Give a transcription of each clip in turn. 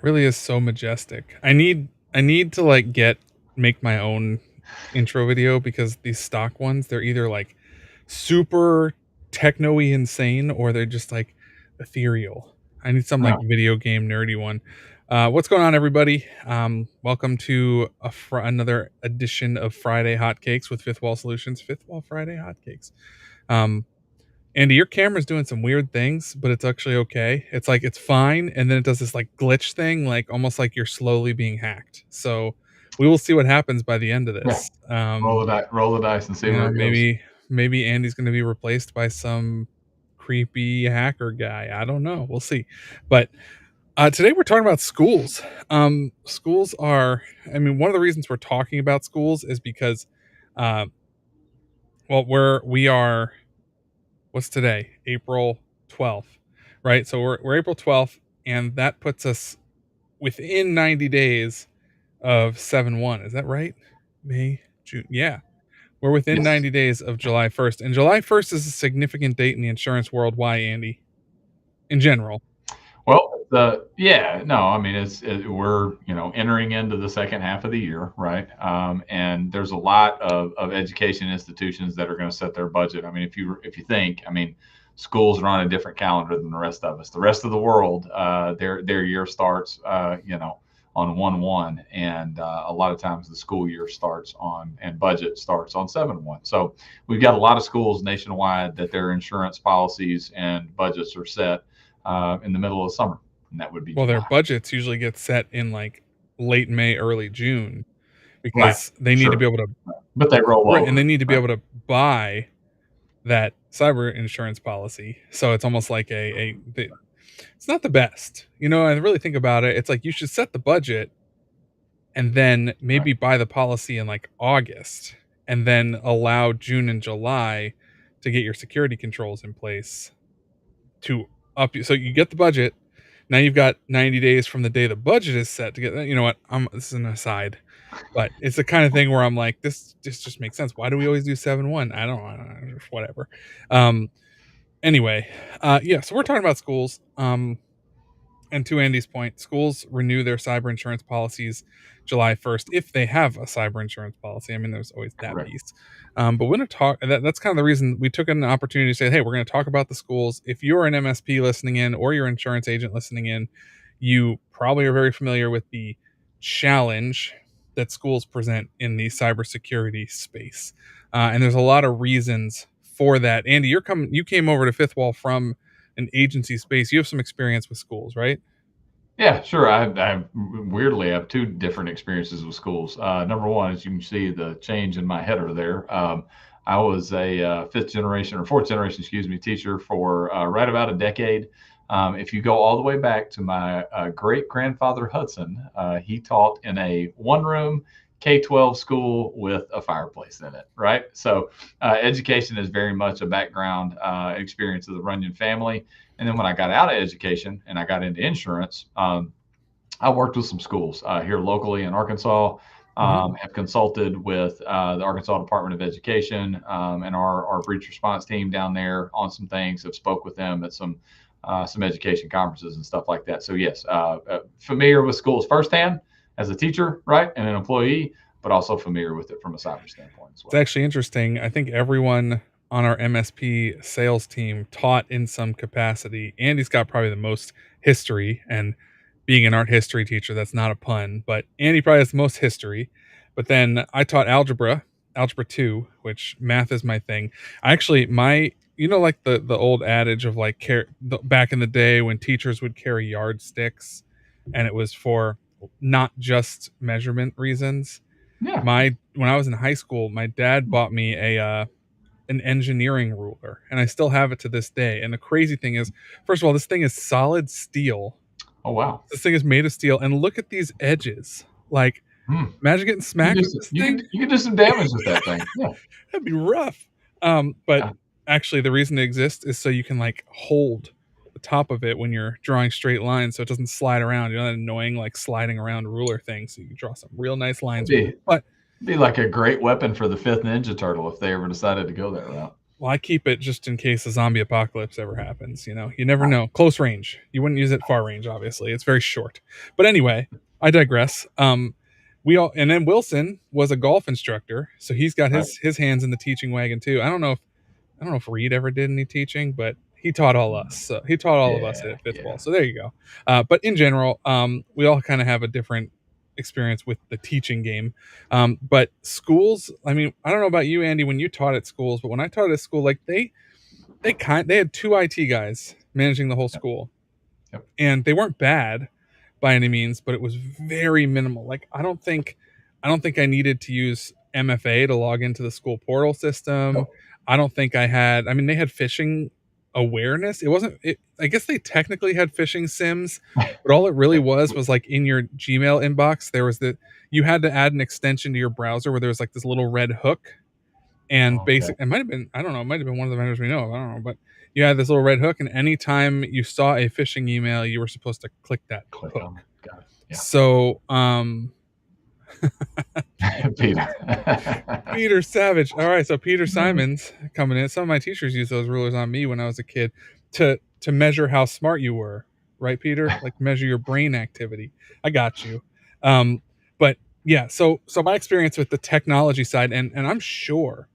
Really is so majestic. I need to like make my own intro video because these stock ones, they're either like super techno-y insane or they're just like ethereal. I need some like Oh, video game nerdy one. What's going on, everybody? Welcome to another edition of Friday Hotcakes with Fifth Wall Solutions. Fifth Wall Friday Hotcakes. Um, Andy, your camera's doing some weird things, but it's actually okay. It's like it's fine, and then it does this like glitch thing, like almost like you're slowly being hacked. So we will see what happens by the end of yeah. this. Roll the dice and see where it goes. Maybe Andy's going to be replaced by some creepy hacker guy. I don't know. We'll see. But today we're talking about schools. Schools are. I mean, one of the reasons we're talking about schools is because, uh, well, we are. What's today? April 12th, right? So we're April 12th, and that puts us within 90 days of 7/1. Is that right? May, June. Yeah. We're within Yes. 90 days of July 1st. And July 1st is a significant date in the insurance world. Why, Andy? In general. Well, no, I mean, we're, entering into the second half of the year, right? And there's a lot of education institutions that are going to set their budget. I mean, if you think, I mean, schools are on a different calendar than the rest of us. The rest of the world, their year starts, on 1/1, and a lot of times the school year starts on and budget starts on 7/1. So we've got a lot of schools nationwide that their insurance policies and budgets are set in the middle of summer, and that would be Well, their July. budgets usually get set in like late May, early June Right. because they need to be Sure. able to, But they roll right. And they over. need to be Right. able to buy that cyber insurance policy. So it's almost like it's not the best. I really think about it. It's like you should set the budget and then Right. maybe buy the policy in like August and then allow June and July to get your security controls in place to so you get the budget. Now you've got 90 days from the day the budget is set to get, you know what? This is an aside, but it's the kind of thing where I'm like, this just makes sense. Why do we always do 7/1? I don't know, whatever. Um, anyway, yeah, so we're talking about schools. And to Andy's point, schools renew their cyber insurance policies July 1st if they have a cyber insurance policy. I mean, there's always that Correct. piece. But we're going to talk. That's kind of the reason we took an opportunity to say, hey, we're going to talk about the schools. If you're an MSP listening in or you're an insurance agent listening in, you probably are very familiar with the challenge that schools present in the cybersecurity space. And there's a lot of reasons for that. Andy, you came over to Fifth Wall from an agency space. You have some experience with schools, right? Yeah, sure. Weirdly, I have two different experiences with schools. Number one, as you can see, the change in my header there. I was a fifth generation or fourth generation, excuse me, teacher for right about a decade. If you go all the way back to my great grandfather Hudson, he taught in a one-room K-12 school with a fireplace in it, right? So education is very much a background experience of the Runyon family. And then when I got out of education and I got into insurance, I worked with some schools here locally in Arkansas. Mm-hmm. Have consulted with the Arkansas Department of Education and our breach response team down there on some things. Have spoke with them at some education conferences and stuff like that. So yes, familiar with schools firsthand as a teacher, right, and an employee, but also familiar with it from a cyber standpoint as It's well. actually interesting. I think everyone on our MSP sales team taught in some capacity. Andy's got probably the most history, and being an art history teacher, that's not a pun, but Andy probably has the most history. But then I taught algebra 2, which math is my thing. I actually, like the old adage of like back in the day when teachers would carry yardsticks and it was for not just measurement reasons. Yeah. My When I was in high school, my dad bought me an engineering ruler, and I still have it to this day. And the crazy thing is, first of all, this thing is solid steel. Oh wow. This thing is made of steel, and look at these edges. Like, Hmm. imagine getting smacked with this thing. You can do some damage with that thing. Yeah. That'd be rough. But Yeah. actually, the reason it exists is so you can like hold the top of it when you're drawing straight lines, so it doesn't slide around. You know that annoying like sliding around ruler thing. So you can draw some real nice lines with Be it. But be like a great weapon for the fifth Ninja Turtle if they ever decided to go that route. Well, I keep it just in case a zombie apocalypse ever happens, you know? You never Right. know. Close range. You wouldn't use it far range, obviously. It's very short. But anyway, I digress. We all and then Wilson was a golf instructor, so he's got Right. his hands in the teaching wagon too. I don't know if Reed ever did any teaching, but he taught all us. So he taught all of us Yeah. at fifth ball. Yeah. So there you go. But in general, we all kind of have a different experience with the teaching game. But schools, I mean, I don't know about you, Andy, when you taught at schools, but when I taught at school, like they had two IT guys managing the whole Yep. school, Yep. and they weren't bad by any means, but it was very minimal. Like I don't think I needed to use MFA to log into the school portal system. Nope. I don't think I had I mean they had phishing awareness. It wasn't it I guess they technically had phishing sims, but all it really Yeah. was like in your Gmail inbox there was the you had to add an extension to your browser where there was like this little red hook and Okay. basic it might have been I don't know, it might have been one of the vendors we know of, I don't know, but you had this little red hook, and anytime you saw a phishing email, you were supposed to click that Click on hook. it. Got it. Yeah. So, Peter. Peter Savage. All right, so Peter Simons coming in. Some of my teachers used those rulers on me when I was a kid to measure how smart you were, right, Peter? Like measure your brain activity. I got you. Um, but yeah, so my experience with the technology side, and I'm sure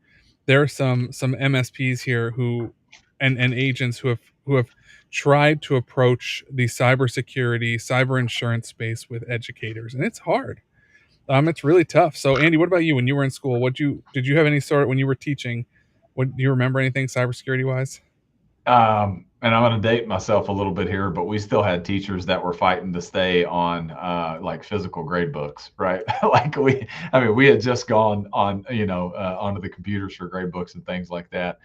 there are some MSPs here who and agents who have tried to approach the cybersecurity, cyber insurance space with educators, and it's hard. It's really tough. So, Andy, what about you when you were in school? What you did you have any sort when you were teaching? What do you remember anything cybersecurity wise? And I'm going to date myself a little bit here, but we still had teachers that were fighting to stay on like physical grade books, right? Like I mean, we had just gone on, onto the computers for grade books and things like that.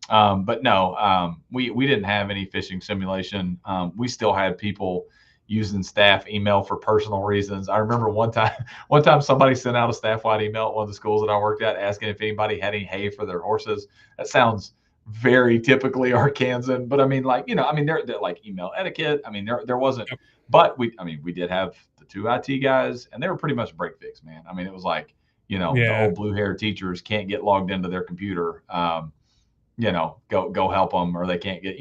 But no, we didn't have any phishing simulation. We still had people using staff email for personal reasons. I remember one time somebody sent out a staff-wide email at one of the schools that I worked at asking if anybody had any hay for their horses. That sounds very typically Arkansan, but I mean, like, I mean, they're like email etiquette. I mean, there wasn't, Yep. but I mean, we did have the two IT guys, and they were pretty much break fix, man. I mean, it was like, the Yeah. old blue hair teachers can't get logged into their computer. Go help them, or they can't get,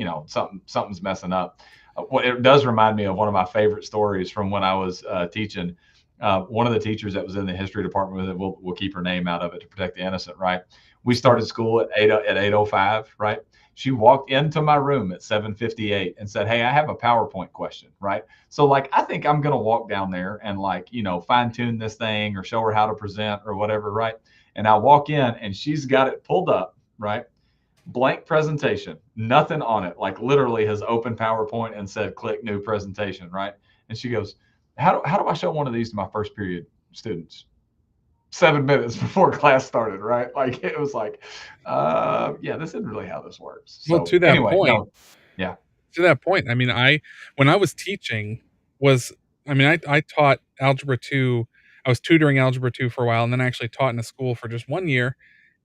something's messing up. What it does remind me of one of my favorite stories from when I was teaching. One of the teachers that was in the history department with it, we'll keep her name out of it to protect the innocent, right? We Sure. started school at 8:05, right? She walked into my room at 7:58 and said, "Hey, I have a PowerPoint question," right? So like, I think I'm gonna walk down there and like, fine tune this thing or show her how to present or whatever, right? And I walk in and she's got it pulled up, right? Blank presentation, nothing on it, like literally has opened PowerPoint and said, click new presentation, right? And she goes, how do I show one of these to my first period students? 7 minutes before class started, right? Like it was like, yeah, this isn't really how this works. Well, So anyway, no, yeah, to that point, I mean, I when I was teaching was I mean, I taught algebra 2. I was tutoring algebra 2 for a while, and then I actually taught in a school for just 1 year,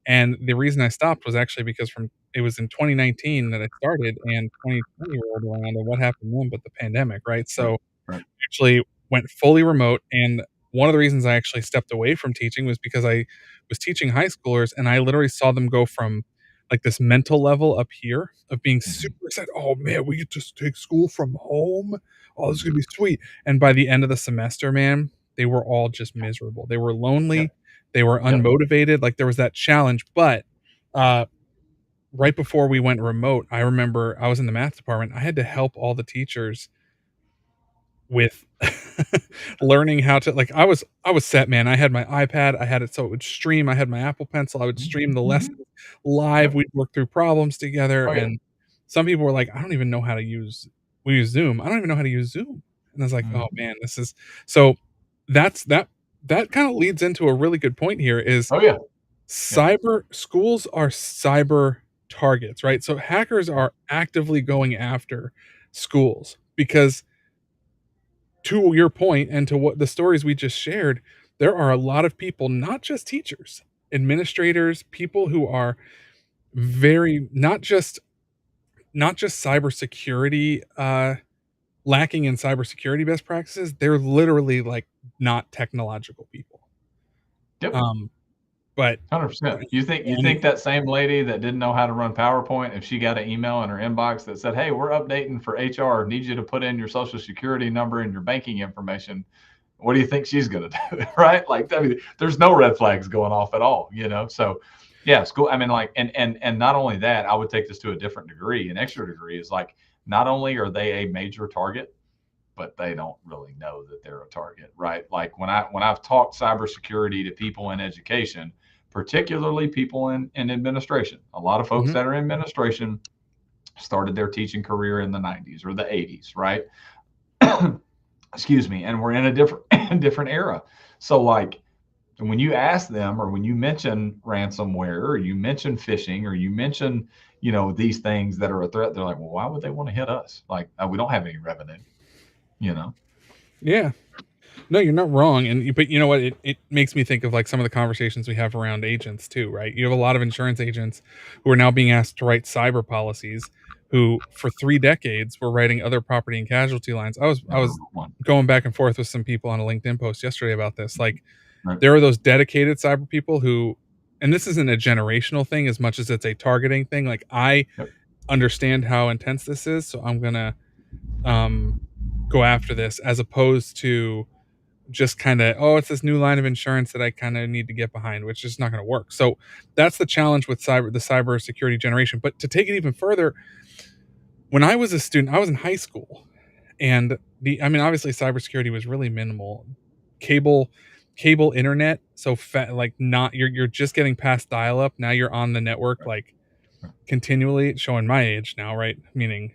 and the reason I stopped was actually because from it was in 2019 that I started, and 2020 rolled around, and what happened then but the pandemic, right? right, So right. actually went fully remote, and one of the reasons I actually stepped away from teaching was because I was teaching high schoolers, and I literally saw them go from, like, this mental level up here of being Mhm, super excited, "Oh, man, we get to take school from home. Oh, this is gonna mhm. be sweet," and by the end of the semester, man, they were all just miserable. They were lonely, Yep, they were yep. unmotivated, like, there was that challenge, but, uh, right before we went remote, I remember I was in the math department, I had to help all the teachers with learning how to like I was set, man. I had my iPad, I had it so it would stream, I had my Apple Pencil, I would stream Mhm, the mhm. lessons live, Yep. we'd work through problems together, Oh yeah. and some people were like, "I don't even know how to use" we use Zoom, "I don't even know how to use Zoom." And I was like, "Oh, Mhm. man, this is" so that's that kinda leads into a really good point here is Oh yeah. Yeah. cyber schools are cyber targets, right? So hackers Right. are actively going after schools because to your point and to what the stories we just shared, there are a lot of people, not just teachers, administrators, people who are very not just cybersecurity, lacking in cybersecurity best practices, they're literally, like, not technological people. Yep. Um, But 100%. You think and that same lady that didn't know how to run PowerPoint, if she got an email in her inbox that said, "Hey, we're updating for HR, need you to put in your social security number and your banking information," what do you think she's going to do? Right? Like, I mean, there's no red flags going off at all, you know? So, yeah, school, I mean, like, and not only that, I would take this to a different degree. An extra degree is like, not only are they a major target, but they don't really know that they're a target, right? Like when I've talked cybersecurity to people in education, particularly people in administration, a lot of folks mhm, that are in administration started their teaching career in the 90s or the 80s, right? Excuse me, and we're in a different different era. So like when you ask them or when you mention ransomware or you mention phishing or you mention these things that are a threat, they're like, well, why would they want to hit us? Like, we don't have any revenue, you know. yeah. No, you're not wrong, but you know what? It makes me think of, like, some of the conversations we have around agents too, right? You have a lot of insurance agents who are now being asked to write cyber policies, who for 3 decades were writing other property and casualty lines. I was Never one. going back and forth with some people on a LinkedIn post yesterday about this, like, Right. there are those dedicated cyber people who, and this isn't a generational thing as much as it's a targeting thing, like, I Yep. understand how intense this is, so I'm gonna, um, go after this, as opposed to just kinda, "Oh, it's this new line of insurance that I kinda need to get behind," which is not gonna work. So, that's the challenge with the cybersecurity generation. But to take it even further, when I was a student, I was in high school, and I mean, obviously, cybersecurity was really minimal. Cable cable internet, so like, not, you're just getting past dial-up, now you're on the network, Right. like, continually, showing my age now, right? Meaning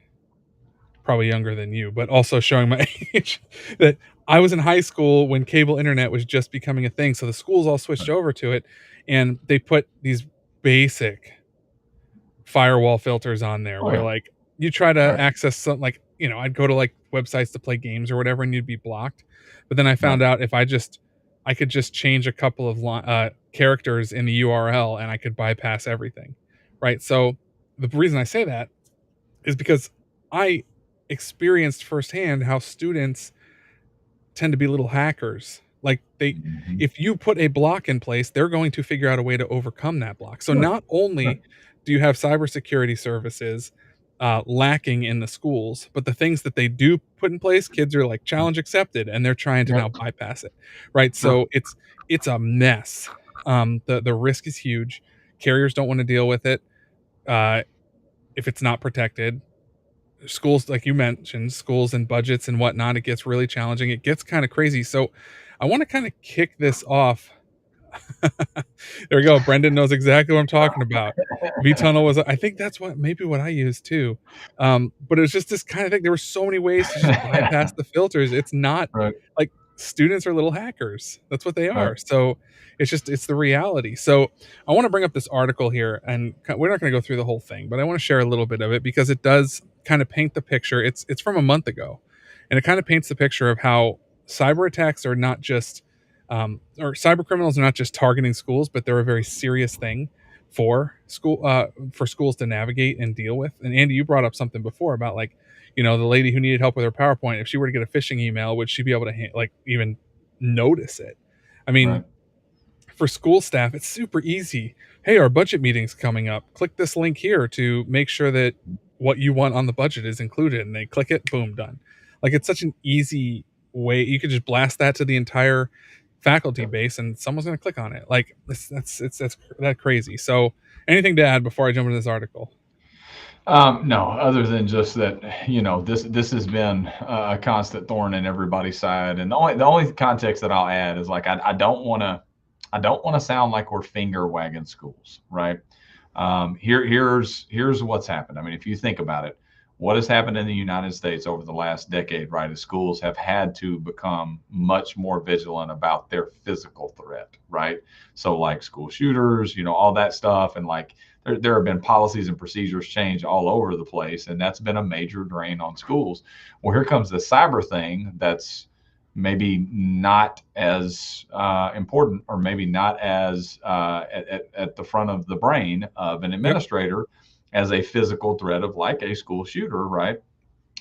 probably younger than you, but also showing my age, that I was in high school when cable internet was just becoming a thing, so the schools all switched Right. over to it, and they put these basic firewall filters on there Oh where, yeah. like, you try to Right. access some, like, I'd go to, like, websites to play games or whatever, and you'd be blocked, but then I Right. found out if I could just change a couple of characters in the URL, and I could bypass everything, right? So, the reason I say that is because I experienced firsthand how students tend to be little hackers. Like, Hmm. if you put a block in place, they're going to figure out a way to overcome that block. So Sure. not Right. only do you have cybersecurity services lacking in the schools, but the things that they do put in place, kids are like challenge accepted, and they're trying to now Yep. bypass it, right? Sure. So it's a mess. The risk is huge. Carriers don't want to deal with it uh, if it's not protected. Schools, like you mentioned, schools and budgets and whatnot, it gets really challenging. It gets kind of crazy. So I want to kind of kick this off. There we go. Brendan knows exactly what I'm talking about. V-tunnel was, I think that's what, maybe what I used too. But it was just this kind of thing. There were so many ways to just bypass the filters. It's not Right. like, students are little hackers. That's what they Right. are. So it's the reality. So I want to bring up this article here, and we're not going to go through the whole thing, but I want to share a little bit of it because it does kind of paint the picture. It's from a month ago, and it kind of paints the picture of how cyber attacks are not just or cyber criminals are not just targeting schools, but they're a very serious thing for schools to navigate and deal with. And Andy, you brought up something before about, like, the lady who needed help with her PowerPoint. If she were to get a phishing email, would she be able to like, even notice it? I mean, Right. for school staff, it's super easy. Hey, our budget meeting's coming up. Click this link here to make sure that what you want on the budget is included. And they click it, boom, done. Like, it's such an easy way. You could just blast that to the entire faculty Yep. base, and someone's going to click on it. Like, that's that crazy. So, anything to add before I jump into this article? No, other than just that, this has been a constant thorn in everybody's side. And the only context that I'll add is like, I don't want to sound like we're finger wagging schools, right? Here's what's happened. I mean, if you think about it, what has happened in the United States over the last decade, right? Is schools have had to become much more vigilant about their physical threat, right? So like school shooters, all that stuff, and like there have been policies and procedures changed all over the place, and that's been a major drain on schools. Well, here comes the cyber thing that's maybe not as important, or maybe not as at the front of the brain of an Yep. administrator as a physical threat of like a school shooter, right?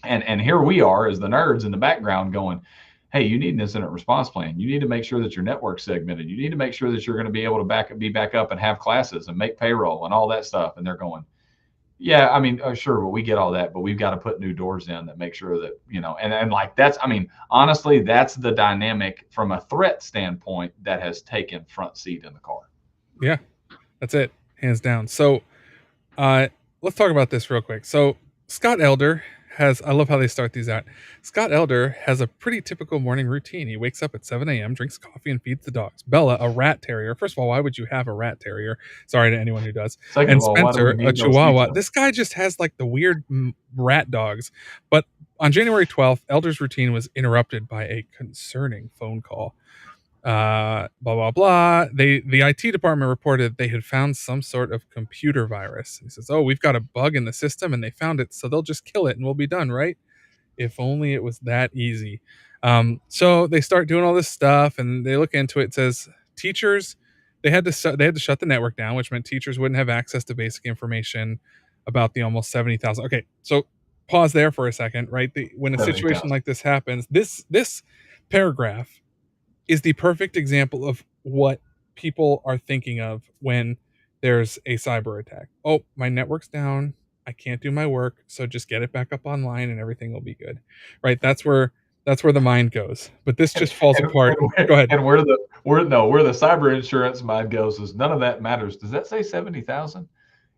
And here we are as the nerds in the background going, hey, you need an incident response plan. You need to make sure that your network's segmented. You need to make sure that you're going to be able to be back up and have classes and make payroll and all that stuff. And they're going, yeah, I mean, sure, but we get all that, but we've got to put new doors in that make sure that, and like that's, I mean, honestly, that's the dynamic from a threat standpoint that has taken front seat in the car. Yeah, that's it, hands down. So, uh, let's talk about this real quick. So, Scott Elder has, I love how they start these out. Scott Elder has a pretty typical morning routine. He wakes up at 7 a.m., drinks coffee, and feeds the dogs. Bella, a rat terrier. First of all, why would you have a rat terrier? Sorry to anyone who does. Second And of all, why do we Spencer, a need those chihuahua. details? This guy just has like the weird rat dogs. But on January 12th, Elder's routine was interrupted by a concerning phone call. Blah blah blah. The IT department reported they had found some sort of computer virus. He says, "Oh, we've got a bug in the system, and they found it, so they'll just kill it, and we'll be done, right? If only it was that easy." So they start doing all this stuff, and they look into it. It says teachers they had to shut the network down, which meant teachers wouldn't have access to basic information about the almost 70,000. Okay, so pause there for a second. Right, when a situation 70,000. like this happens, this paragraph is the perfect example of what people are thinking of when there's a cyber attack. Oh, my network's down. I can't do my work, so just get it back up online and everything will be good. Right? That's where the mind goes. But this And, just falls and, apart. and, Go ahead. and where the cyber insurance mind goes is none of that matters. Does that say 70,000?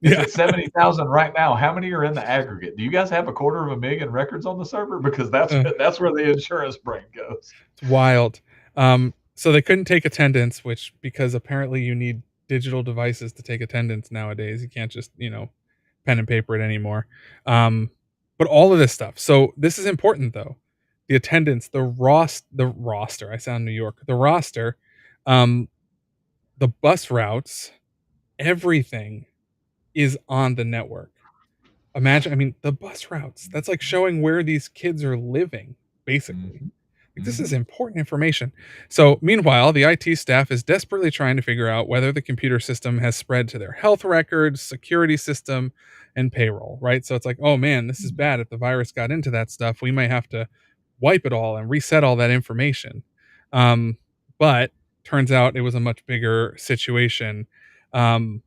It's Yeah. at 70,000 right now. How many are in the aggregate? Do you guys have 250,000 records on the server? Because Uh, that's where the insurance brain goes. it's wild. So they couldn't take attendance, which because apparently you need digital devices to take attendance nowadays. You can't just, pen and paper it anymore. Um, but all of this stuff. So this is important though. The attendance, the roster. I sound New York. The roster, um, the bus routes, everything is on the network. Imagine, I mean, the bus routes. That's like showing where these kids are living, basically. Mhm. Like, this is Mhm. important information. So, meanwhile, the IT staff is desperately trying to figure out whether the computer system has spread to their health records, security system, and payroll, right? So it's like, oh man, this is Mhm. bad. If the virus got into that stuff, we might have to wipe it all and reset all that information. Um, but turns out it was a much bigger situation. Um,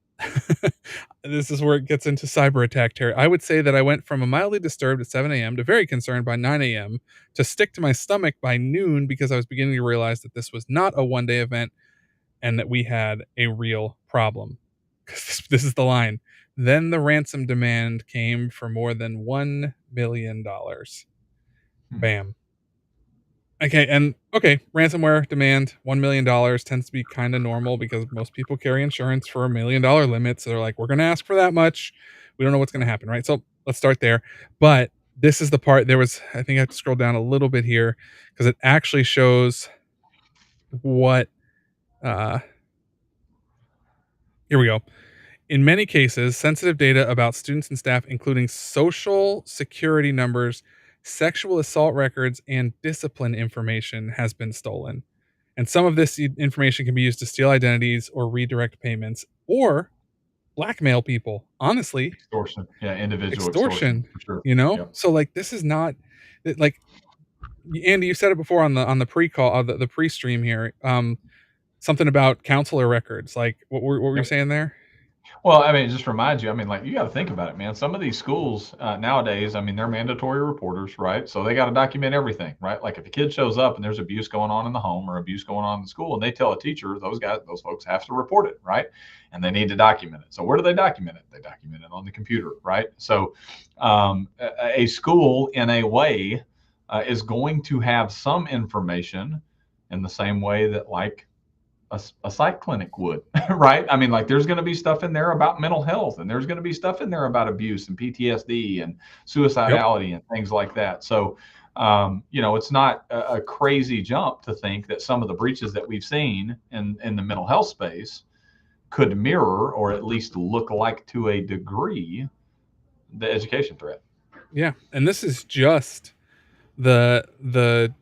this is where it gets into cyber attack terror. I would say that I went from a mildly disturbed at 7 a.m. to very concerned by 9 a.m. to stick to my stomach by noon because I was beginning to realize that this was not a one day event and that we had a real problem. This is the line. Then the ransom demand came for more than $1 million. Hmm. Bam. Okay, ransomware demand $1 million tends to be kind of normal because most people carry insurance for $1 million limits. So they're like, we're going to ask for that much. We don't know what's going to happen, right? So let's start there. But this is the part. I think I have to scroll down a little bit here because it actually shows what. Uh, Here we go. In many cases, sensitive data about students and staff, including social security numbers, sexual assault records, and discipline information, has been stolen. And some of this information can be used to steal identities or redirect payments or blackmail people. Honestly, Extortion. Yeah, individual extortion extortion, for sure. Yep. So like this is not like Andy, you said it before on the pre-call, the pre-stream here. Something about counselor records. Like what were you Yep. saying there? Well, I mean, it just reminds you. I mean, like you got to think about it, man. Some of these schools nowadays, I mean, they're mandatory reporters, right? So they got to document everything, right? Like if a kid shows up and there's abuse going on in the home or abuse going on in the school, and they tell a teacher, those folks have to report it, right? And they need to document it. So where do they document it? They document it on the computer, right? So a school, in a way, is going to have some information in the same way that like a psych clinic would, right? I mean, like there's going to be stuff in there about mental health, and there's going to be stuff in there about abuse and PTSD and Yep. suicidality and things like that. So, it's not a crazy jump to think that some of the breaches that we've seen in the mental health space could mirror or at least look like to a degree the education threat. Yeah. And this is just the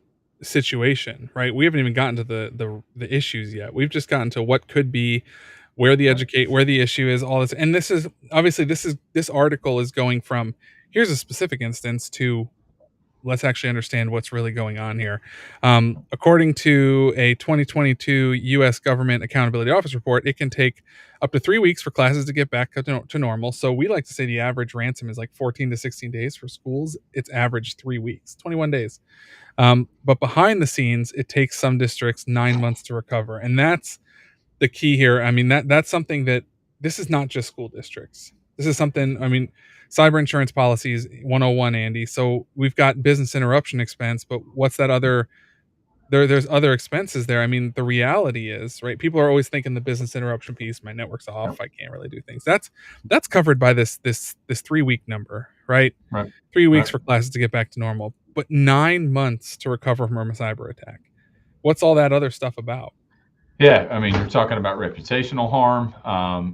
situation, right? We haven't even gotten to the issues yet. We've just gotten to what could be, Right. where the issue is, all this. And this article is going from here's a specific instance to let's actually understand what's really going on here. According to a 2022 U.S. Government Accountability Office report, it can take up to 3 weeks for classes to get back to normal. So we like to say the average ransom is like 14 to 16 days for schools. It's average 3 weeks, 21 days. But behind the scenes, it takes some districts 9 months to recover, and that's the key here. I mean, that's something that this is not just school districts. This is something. I mean, cyber insurance policies 101, Andy. So we've got business interruption expense, but what's that other? There's other expenses there. I mean, the reality is, right? People are always thinking the business interruption piece. My network's Yep. off. I can't really do things. That's covered by this 3 week number, right? Right. 3 weeks Right. for classes to get back to normal, but 9 months to recover from a cyber attack. What's all that other stuff about? Yeah, I mean, you're talking about reputational harm.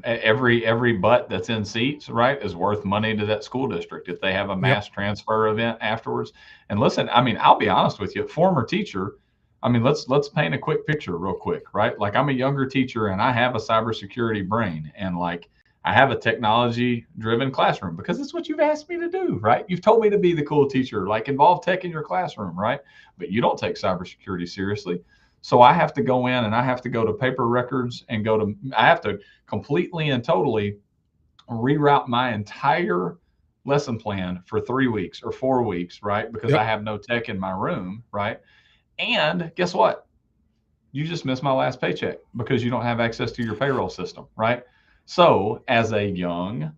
Every butt that's in seats, right, is worth money to that school district if they have a Yep. mass transfer event afterwards. And listen, I mean, I'll be honest with you, former teacher. I mean, let's paint a quick picture real quick, right? Like I'm a younger teacher and I have a cybersecurity brain, and like I have a technology driven classroom because it's what you've asked me to do, right? You've told me to be the cool teacher, like involve tech in your classroom, right? But you don't take cybersecurity seriously. So I have to go in and I have to go to paper records and I have to completely and totally reroute my entire lesson plan for 3 weeks or 4 weeks, right? Because Yep. I have no tech in my room, right? And guess what? You just missed my last paycheck because you don't have access to your payroll system, right? So, as a young,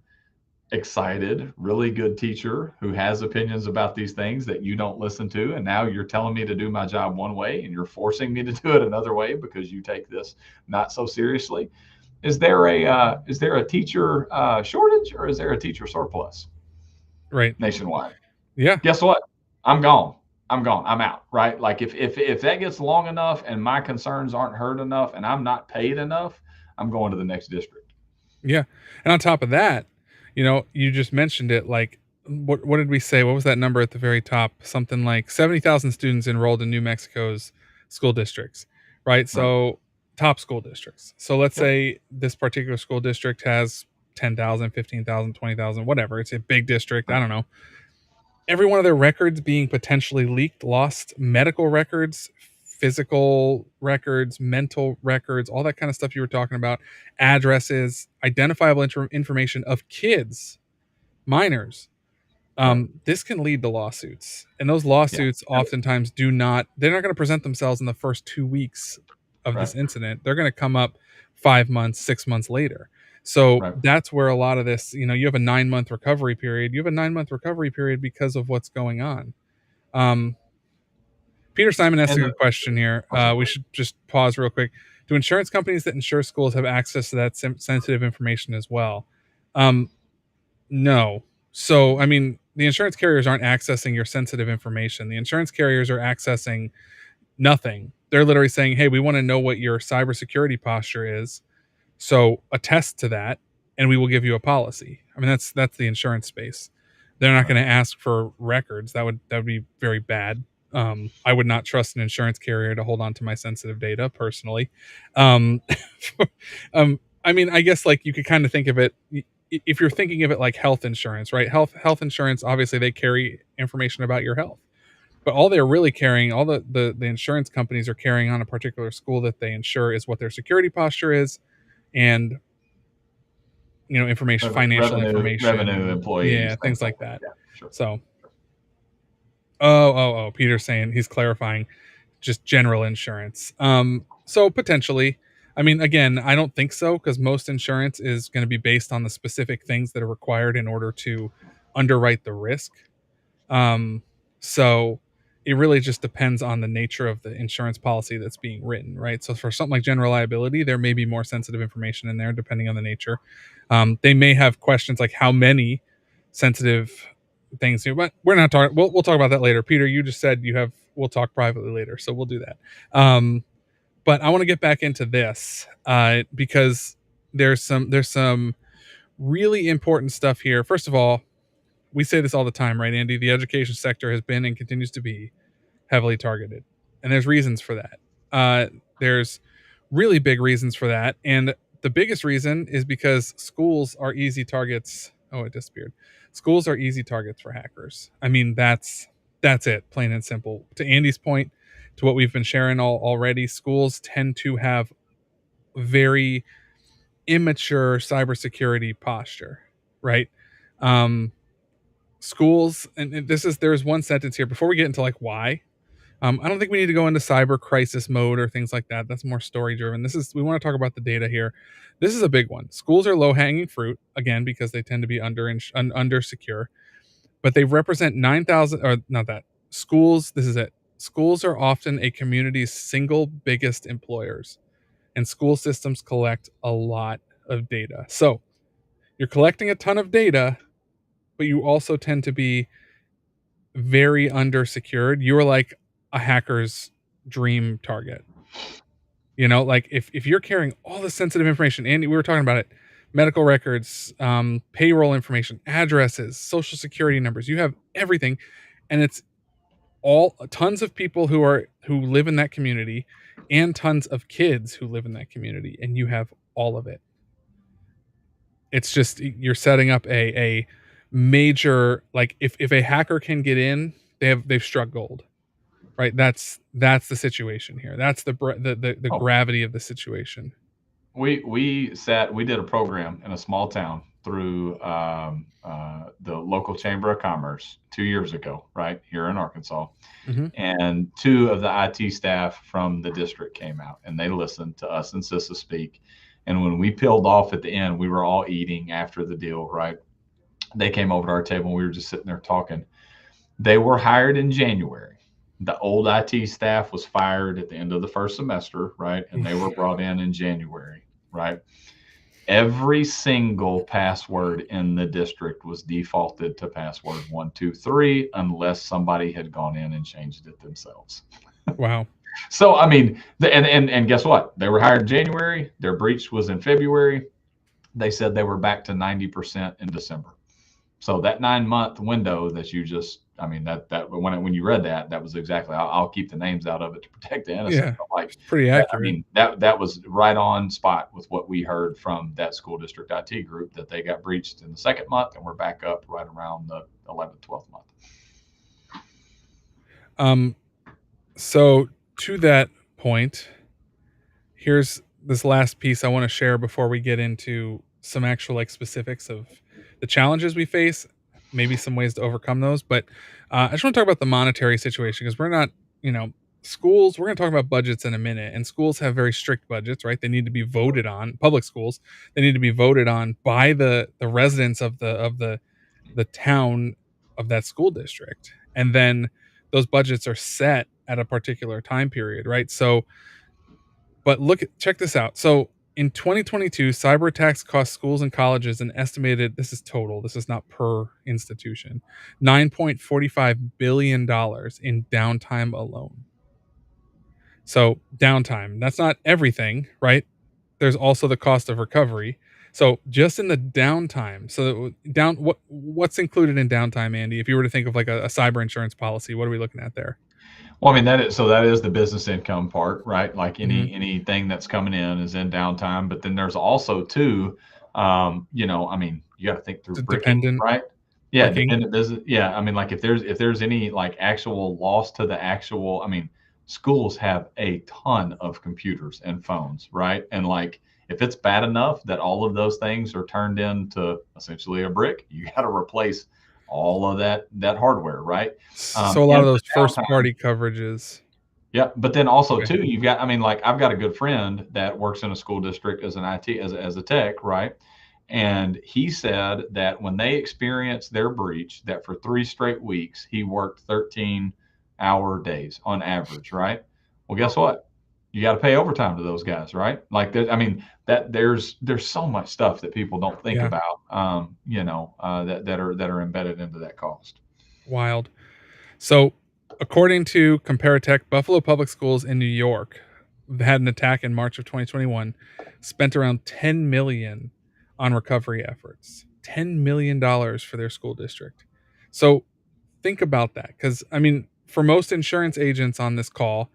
excited, really good teacher who has opinions about these things that you don't listen to, and now you're telling me to do my job one way and you're forcing me to do it another way because you take this not so seriously. Is there a teacher shortage or is there a teacher surplus Right. nationwide? Yeah. Guess what? I'm gone. I'm gone. I'm out. Right? Like if that gets long enough and my concerns aren't heard enough and I'm not paid enough, I'm going to the next district. Yeah. And on top of that, you just mentioned it, like, what did we say? What was that number at the very top? Something like 70,000 students enrolled in New Mexico's school districts, right? Right. So top school districts. So let's Yep. say this particular school district has 10,000, 15,000, 20,000, whatever. It's a big district. I Right. don't know. Every one of their records being potentially leaked, lost, medical records, physical records, mental records, all that kind of stuff you were talking about, addresses, identifiable information of kids, minors. Right. This can lead to lawsuits, and those Yeah. lawsuits Yep. oftentimes they're not going to present themselves in the first 2 weeks of Right. this incident. They're going to come up 5 months, 6 months later. So Right. that's where a lot of this, you have a 9 month recovery period. You have a 9 month recovery period because of what's going on. Um, Peter Simon asked a And good question here. I'm sorry. We should just pause real quick. Do insurance companies that insure schools have access to that sensitive information as well? Um, no. So, I mean, the insurance carriers aren't accessing your sensitive information. The insurance carriers are accessing nothing. They're literally saying, "Hey, we want to know what your cybersecurity posture is. So attest to that, and we will give you a policy." I mean, that's the insurance space. They're not Right. going to ask for records. That would be very bad. I would not trust an insurance carrier to hold on to my sensitive data personally. Um, I mean, I guess like you could kind of think of it if you're thinking of it like health insurance, right? Health insurance, obviously they carry information about your health, but all they're really carrying, all the insurance companies are carrying on a particular school that they insure is what their security posture is, and information, financial Revenue information, employees, yeah, things things like like that. that. Yeah, sure. So, oh, Peter's saying he's clarifying just general insurance. So potentially, I mean, again, I don't think so because most insurance is going to be based on the specific things that are required in order to underwrite the risk. Um, so it really just depends on the nature of the insurance policy that's being written, right? So for something like general liability, there may be more sensitive information in there depending on the nature. They may have questions like how many sensitive things, but we're not talking. We'll talk about that later. Peter, you just said we'll talk privately later, so we'll do that. But I want to get back into this because there's some really important stuff here. First of all, we say this all the time, right, Andy? The education sector has been and continues to be heavily targeted, and there's reasons for that. There's really big reasons for that, and the biggest reason is because schools are easy targets. Oh, it disappeared. Schools are easy targets for hackers. I mean, that's That's it, plain and simple. To Andy's point, to what we've been sharing already, schools tend to have very immature cybersecurity posture, right? Um, schools, and there's one sentence here before we get into like why. I don't think we need to go into cyber crisis mode or things like that. That's more story driven. We want to talk about the data here. This is a big one. Schools are low hanging fruit again because they tend to be under secure, but they represent 9,000 or not that schools. This is it. Schools are often a community's single biggest employers, and school systems collect a lot of data. So you're collecting a ton of data, but you also tend to be very undersecured. You are like a hacker's dream target. You know, like if you're carrying all the sensitive information, Andy, we were talking about it, medical records, payroll information, addresses, social security numbers, you have everything, and it's all tons of people who live in that community, and tons of kids who live in that community, and you have all of it. It's just you're setting up a major like if a hacker can get in, they've struck gold. Right? That's the situation here. That's the Oh, gravity of the situation. we did a program in a small town through the local chamber of commerce 2 years ago, right here in Arkansas, Mhm. and two of the IT staff from the district came out and they listened to us and Sissa speak. And when we peeled off at the end, we were all eating after the deal, right? They came over to our table and we were just sitting there talking. They were hired in January. The old IT staff was fired at the end of the first semester, right? And they were brought in January, right? Every single password in the district was defaulted to password 123 unless somebody had gone in and changed it themselves. Wow. So I mean, and guess what? They were hired in January. Their breach was in February. They said they were back to 90% in December. So that 9 month window that you just, I mean, that when you read that, that was exactly. I'll keep the names out of it to protect the innocent. Yeah. But like It's pretty that, I accurate. mean, that was right on spot with what we heard from that school district IT group that they got breached in the second month, and we're back up right around the 11th, 12th month. Um so to that point, here's this last piece I want to share before we get into some actual like specifics of the challenges we face, maybe some ways to overcome those. But I just want to talk about the monetary situation because we're not, you know, schools. We're going to talk about budgets in a minute, and schools have very strict budgets, right? They need to be voted on. Public schools, they need to be voted on by the residents of the town of that school district, and then those budgets are set at a particular time period, right? So but check this out. So in 2022, cyber attacks cost schools and colleges an estimated, this is total, this is not per institution, $9.45 billion in downtime alone. So downtime, that's not everything, right? There's also the cost of recovery. So just in the downtime, so what's included in downtime, Andy? If you were to think of like a cyber insurance policy, what are we looking at there? Well, I mean that is the business income part, right? Like Hmm. anything that's coming in is in downtime, but then there's also too, I mean, you got to think through bricking, Dependent right? Yeah, bricking. dependent business. Yeah, I mean, like if there's any like actual loss to the actual, I mean, schools have a ton of computers and phones, right? And like if it's bad enough that all of those things are turned into essentially a brick, you got to replace all of that hardware, right? So a lot And of the those first downtime. party coverages. Yeah, but then also Okay. too, you've got. I mean, like I've got a good friend that works in a school district as an IT as a tech, right? And he said that when they experienced their breach, that for 3 straight weeks he worked 13-hour days on average, right? Well, guess what? You got to pay overtime to those guys, right? Like, I mean, that there's so much stuff that people don't think Yeah. about, that are embedded into that cost. Wild. So, according to Comparitech, Buffalo Public Schools in New York had an attack in March of 2021, spent around 10 million on recovery efforts. $10 million for their school district. So, think about that cuz I mean, for most insurance agents on this call,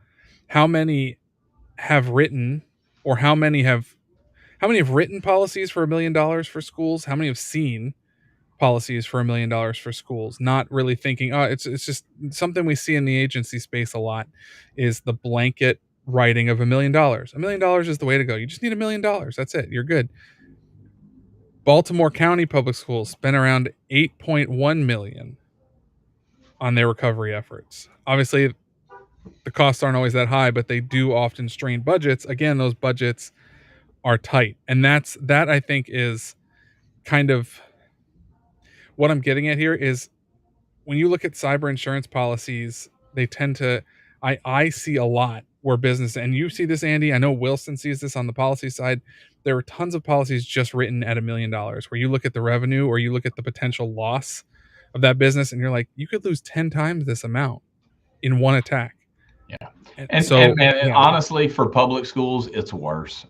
how many have written or how many have written policies for $1 million for schools? How many have seen policies for $1 million for schools, not really thinking, oh, it's just something we see in the agency space a lot is the blanket writing of $1 million. $1 million is the way to go. You just need $1 million. That's it. You're good. Baltimore County Public Schools spent around 8.1 million on their recovery efforts. Obviously, the costs aren't always that high, but they do often strain budgets. Again, those budgets are tight. And that I think is kind of what I'm getting at here is when you look at cyber insurance policies, they tend to I see a lot where business, and you see this, Andy. I know Wilson sees this on the policy side. There are tons of policies just written at $1 million where you look at the revenue or you look at the potential loss of that business and you're like, you could lose 10 times this amount in one attack. Yeah. And And so man, yeah, honestly, for public schools, it's worse.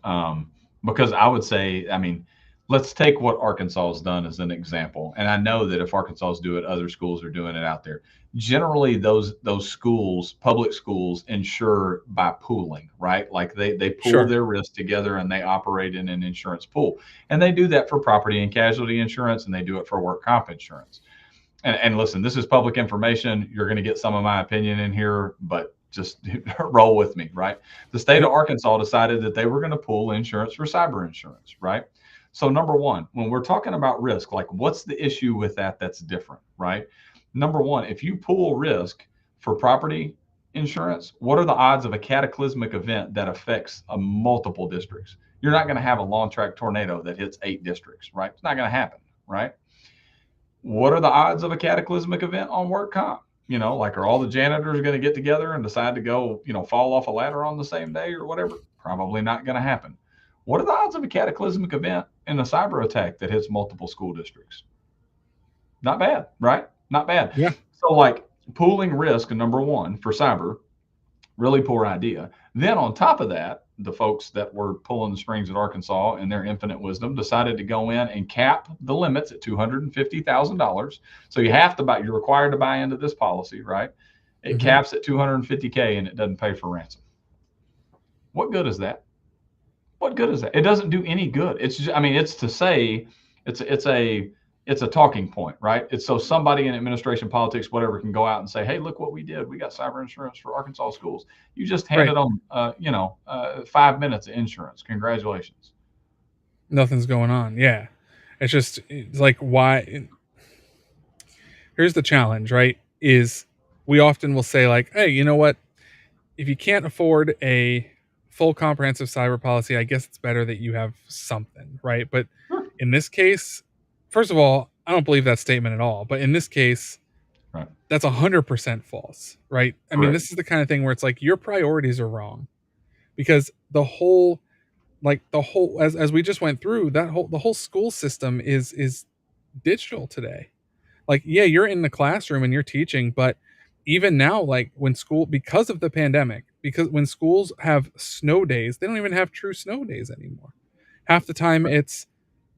Because I would say, I mean, let's take what Arkansas has done as an example. And I know that if Arkansas do it, other schools are doing it out there. Generally, those schools, public schools, insure by pooling, right? Like they pool sure. their risk together and they operate in an insurance pool. And they do that for property and casualty insurance, and they do it for work comp insurance. And listen, this is public information. You're going to get some of my opinion in here, but just roll with me, right? The state of Yep. Arkansas decided that they were going to pool insurance for cyber insurance, right? So, number one, when we're talking about risk, like what's the issue with that that's different, right? Number one, if you pool risk for property insurance, what are the odds of a cataclysmic event that affects multiple districts? You're not going to have a long track tornado that hits 8 districts, right? It's not going to happen, right? What are the odds of a cataclysmic event on work comp? Like are all the janitors going to get together and decide to go, fall off a ladder on the same day or whatever? Probably not going to happen. What are the odds of a cataclysmic event in a cyber attack that hits multiple school districts? Not bad, right? Not bad. Yeah. So, like pooling risk, number one, for cyber, really poor idea. Then on top of that, the folks that were pulling the strings at Arkansas in their infinite wisdom decided to go in and cap the limits at $250,000. So you have to buy, you're required to buy into this policy, right? It Hmm. caps at 250K and it doesn't pay for ransom. What good is that? What good is that? It doesn't do any good. It's just, I mean, it's to say it's a talking point, right? It's so somebody in administration, politics, whatever, can go out and say, "Hey, look what we did. We got cyber insurance for Arkansas schools. You just Right. handed them, 5 minutes of insurance. Congratulations." Nothing's going on. Yeah. It's like why here's the challenge, right? Is we often will say like, "Hey, you know what? If you can't afford a full comprehensive cyber policy, I guess it's better that you have something," right? But Sure. in this case, first of all, I don't believe that statement at all. But in this case, Right. that's 100% false, right? I mean, Correct. this is the kind of thing where it's like your priorities are wrong because the whole as we just went through the whole school system is digital today. Like, yeah, you're in the classroom and you're teaching, but even now, like when school, because of the pandemic, because when schools have snow days, they don't even have true snow days anymore. Half the time Right. it's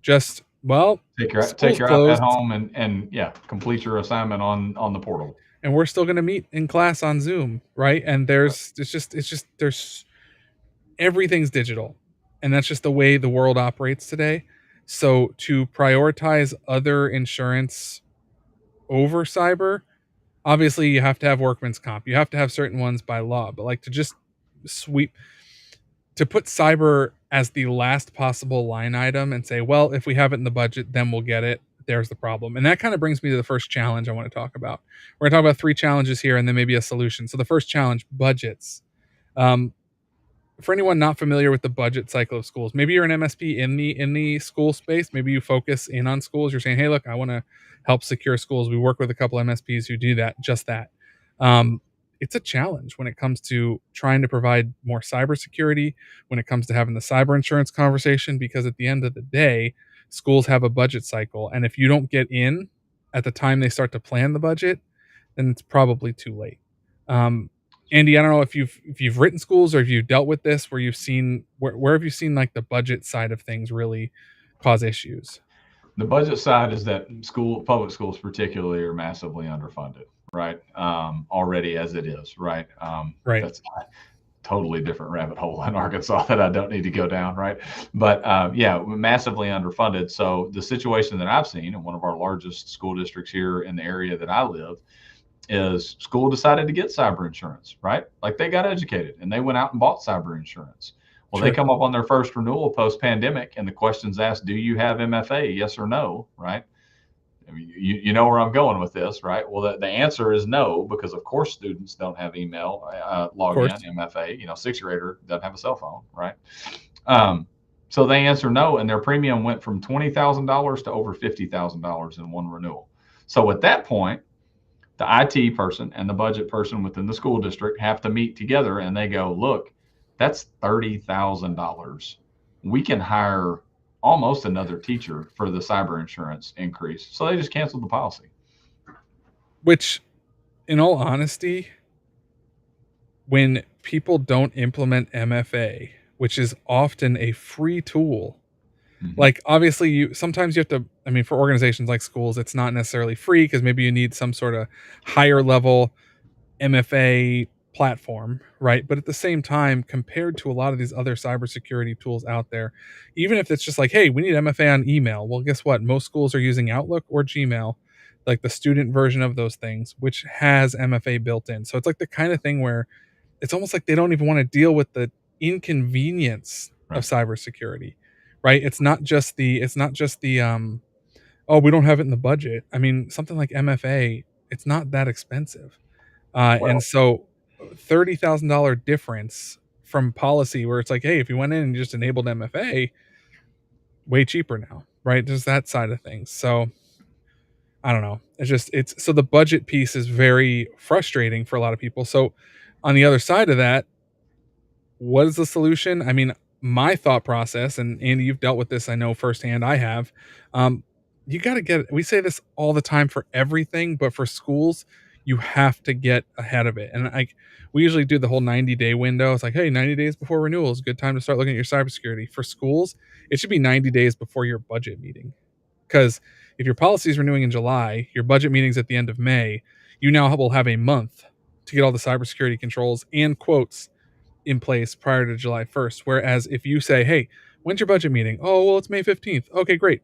just, well, Take school's your iPad closed home and yeah, complete your assignment on the portal. and we're still going to meet in class on Zoom, right? And Right. there's everything's digital. And that's just the way the world operates today. So to prioritize other insurance over cyber, obviously you have to have workman's comp. You have to have certain ones by law, but like to just sweep to put cyber as the last possible line item and say, well, if we have it in the budget, then we'll get it. There's the problem. And that kind of brings me to the first challenge I want to talk about. We're going to talk about three challenges here and then maybe a solution. So the first challenge, budgets. Um, for anyone not familiar with the budget cycle of schools, maybe you're an MSP in the school space. Maybe you focus in on schools. You're saying, hey, look, I want to help secure schools. We work with a couple MSPs who do that, just that. Um, it's a challenge when it comes to trying to provide more cybersecurity, when it comes to having the cyber insurance conversation, because at the end of the day, schools have a budget cycle. And if you don't get in at the time they start to plan the budget, then it's probably too late. Um, Andy, I don't know if you've written schools or if you've dealt with this, where you've seen where have you seen like the budget side of things really cause issues? The budget side is that public schools particularly are massively underfunded, right? Already as it is, right? Right. That's totally different rabbit hole in Arkansas that I don't need to go down, right? But yeah, massively underfunded. So the situation that I've seen in one of our largest school districts here in the area that I live is school decided to get cyber insurance, right? Like they got educated and they went out and bought cyber insurance. Well, they Sure. come up on their first renewal post pandemic, and the question's asked, do you have MFA? Yes or no, right? I mean, you know where I'm going with this, right? Well, the answer is no, because of course students don't have email Of login, course. MFA. Sixth grader doesn't have a cell phone, right? Um, so they answer no, and their premium went from $20,000 to over $50,000 in one renewal. So at that point, the IT person and the budget person within the school district have to meet together, and they go, look, that's $30,000. We can hire almost another teacher for the cyber insurance increase. So they just canceled the policy. Which, in all honesty, when people don't implement MFA, which is often a free tool, Mm-hmm. like obviously you sometimes you have to, I mean, for organizations like schools, it's not necessarily free because maybe you need some sort of higher level MFA platform, right? But at the same time, compared to a lot of these other cybersecurity tools out there, even if it's just like, hey, we need MFA on email. Well, guess what? Most schools are using Outlook or Gmail, like the student version of those things, which has MFA built in. So it's like the kind of thing where it's almost like they don't even want to deal with the inconvenience of Right. cybersecurity, right? It's not just the oh, we don't have it in the budget. I mean, something like MFA, it's not that expensive. And Well, so $30,000 difference from policy where it's like, hey, if you went in and just enabled MFA, way cheaper now, right? There's that side of things. So I don't know. It's so the budget piece is very frustrating for a lot of people. So on the other side of that, what is the solution? I mean, my thought process, and Andy, you've dealt with this, I know firsthand, I have. Um, you got to get, we say this all the time for everything, but for schools, you have to get ahead of it. And we usually do the whole 90-day window. It's like, hey, 90 days before renewal is a good time to start looking at your cybersecurity. For schools, it should be 90 days before your budget meeting. Because if your policy is renewing in July, your budget meeting's at the end of May, you now will have a month to get all the cybersecurity controls and quotes in place prior to July 1st. Whereas if you say, hey, when's your budget meeting? Oh, well, it's May 15th. Okay, great.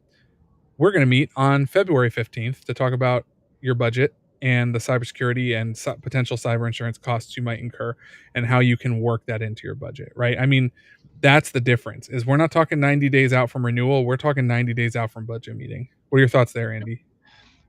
We're going to meet on February 15th to talk about your budget and the cybersecurity and potential cyber insurance costs you might incur and how you can work that into your budget, right? I mean, that's the difference is we're not talking 90 days out from renewal. We're talking 90 days out from budget meeting. What are your thoughts there, Andy?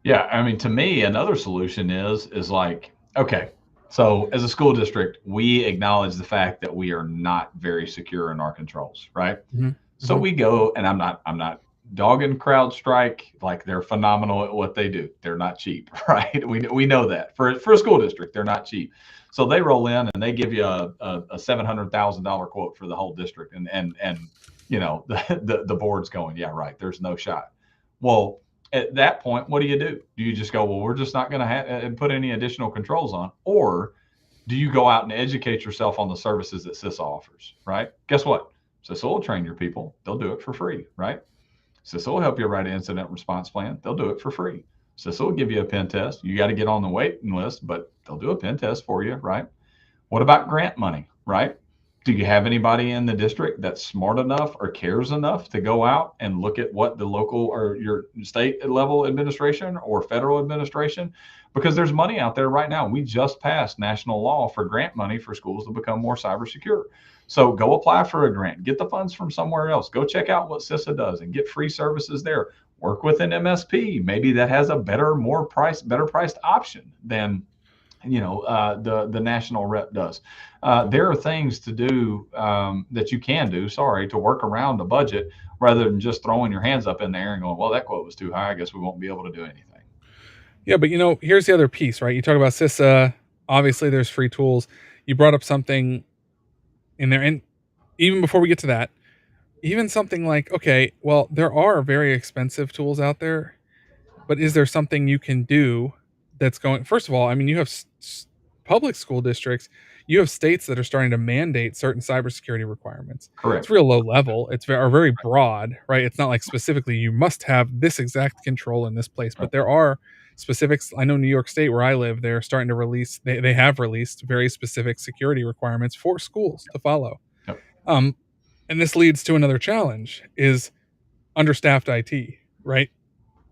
yeah, I mean, to me, another solution is like, okay, so as a school district, we acknowledge the fact that we are not very secure in our controls, right? Mm-hmm. So Mm-hmm. we go, and I'm not dogging CrowdStrike. Like they're phenomenal at what they do. They're not cheap, right? We know that for a school district, they're not cheap. So they roll in and they give you a $700,000 quote for the whole district, and the board's going, yeah, right. There's no shot. Well, at that point, what do? Do you just go, well, we're just not going to and put any additional controls on, or do you go out and educate yourself on the services that CISA offers, right? Guess what? CISA will train your people. They'll do it for free, right? CISA will help you write an incident response plan. They'll do it for free. CISA will give you a pen test. You got to get on the waiting list, but they'll do a pen test for you, right? What about grant money, right? Do you have anybody in the district that's smart enough or cares enough to go out and look at what the local or your state level administration or federal administration? Because there's money out there right now. We just passed national law for grant money for schools to become more cyber secure. So go apply for a grant, get the funds from somewhere else. Go check out what CISA does and get free services there. Work with an MSP, maybe that has a better priced option than the national rep does. There are things to do that you can do, sorry, to work around the budget rather than just throwing your hands up in the air and going, well, that quote was too high, I guess we won't be able to do anything. Yeah, but here's the other piece, right? You talk about CISA. Obviously, there's free tools. You brought up something in there, and even before we get to that, even something like, okay, well, there are very expensive tools out there, but is there something you can do that's going? First of all, I mean, you have public school districts, you have states that are starting to mandate certain cybersecurity requirements. It's Correct. real low level. It's very broad, right? It's not like specifically you must have this exact control in this place, Right. but there are specifics. I know New York State, where I live, they're starting to release. They have released very specific security requirements for schools to follow. Yep. Um, and this leads to another challenge: is understaffed IT. Right?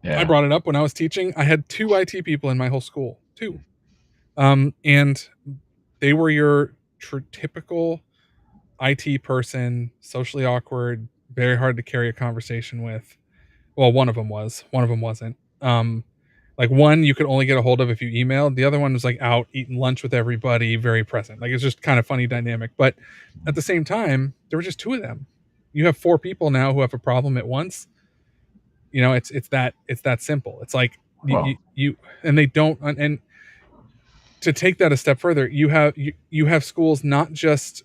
I Yeah. brought it up when I was teaching. I had 2 IT people in my whole school, 2, and they were your typical IT person, socially awkward, very hard to carry a conversation with. Well, one of them was, one of them wasn't. Like one you could only get a hold of if you emailed. The other one was like out eating lunch with everybody, very present. Like it's just kind of funny dynamic. But at the same time, there were just 2 of them. You have 4 people now who have a problem at once. You know, it's that simple. It's like Well, you and they don't. And to take that a step further, you have schools not just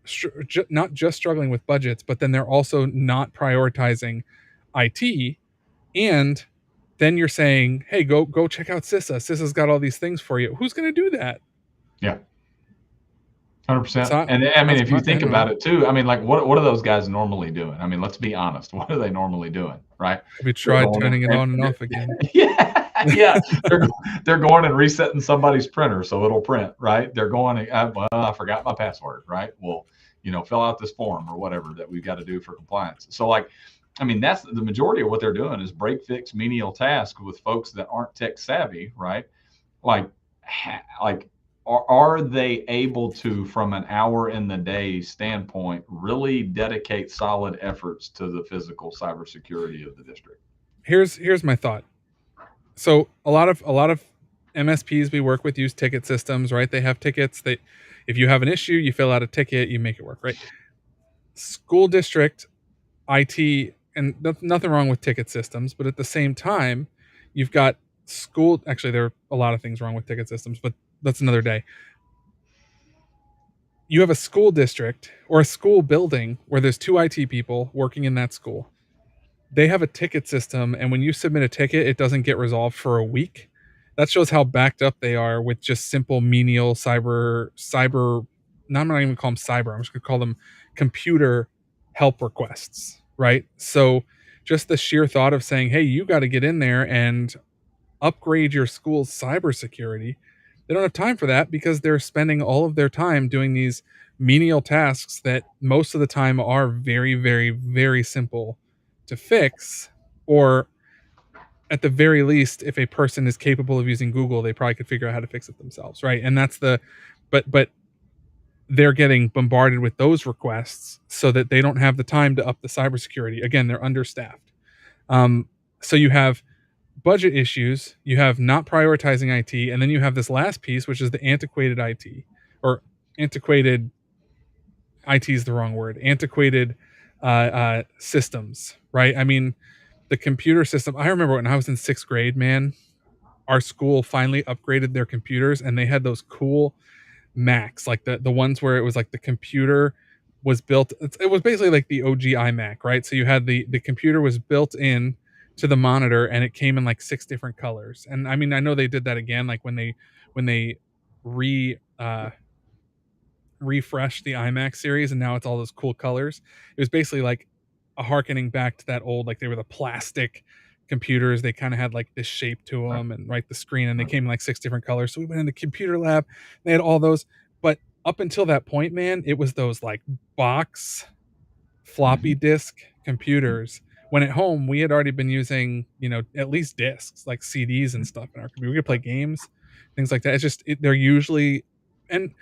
struggling with budgets, but then they're also not prioritizing IT. And then you're saying, "Hey, go check out CISA. CISA's got all these things for you." Who's going to do that? yeah. 100%. So And I mean, that's if you my, I think don't know. about it too, I mean, like, what are those guys normally doing? I mean, let's be honest. What are they normally doing, right? Have you They're tried going turning it and on and off again? yeah, yeah. They're they're going and resetting somebody's printer so it'll print, right? They're going, well, I forgot my password, right? Well, fill out this form or whatever that we've got to do for compliance. So, like, I mean, that's the majority of what they're doing is break fix menial tasks with folks that aren't tech savvy, right? Like, like are they able to, from an hour in the day standpoint, really dedicate solid efforts to the physical cybersecurity of the district? Here's my thought. So a lot of MSPs we work with use ticket systems, right? They have tickets. They, if you have an issue, you fill out a ticket, you make it work, right? School district IT, and nothing wrong with ticket systems, but at the same time, you've got school. Actually, there are a lot of things wrong with ticket systems, but that's another day. You have a school district or a school building where there's 2 IT people working in that school. They have a ticket system, and when you submit a ticket, it doesn't get resolved for a week. That shows how backed up they are with just simple menial cyber. No, I'm not even gonna call them cyber. I'm just gonna call them computer help requests, right? So just the sheer thought of saying, "Hey, you got to get in there and upgrade your school's cybersecurity." They don't have time for that because they're spending all of their time doing these menial tasks that most of the time are very, very, very simple to fix. Or at the very least, if a person is capable of using Google, they probably could figure out how to fix it themselves, right? And that's the, but they're getting bombarded with those requests so that they don't have the time to up the cybersecurity. Again, they're understaffed. Um, so you have budget issues, you have not prioritizing IT, and then you have this last piece, which is the antiquated IT, or antiquated IT is the wrong word, antiquated systems, right? I mean, the computer system. I remember when I was in 6th grade, man, our school finally upgraded their computers, and they had those cool Macs, like the ones where it was like the computer was built. It was basically like the OG iMac, right? So you had the computer was built in to the monitor, and it came in like 6 different colors. And I mean, I know they did that again, like when they re refreshed the iMac series, and now it's all those cool colors. It was basically like a harkening back to that old, like they were the plastic computers. They kind of had like this shape to Right, them, and right the screen, and they right. came in like 6 different colors. So we went in the computer lab. They had all those, but up until that point, man, it was those like box floppy Mhm. disk computers. When at home, we had already been using, at least discs, like CDs and stuff in our computer. We could play Right. games, things like that. It's just they're usually, and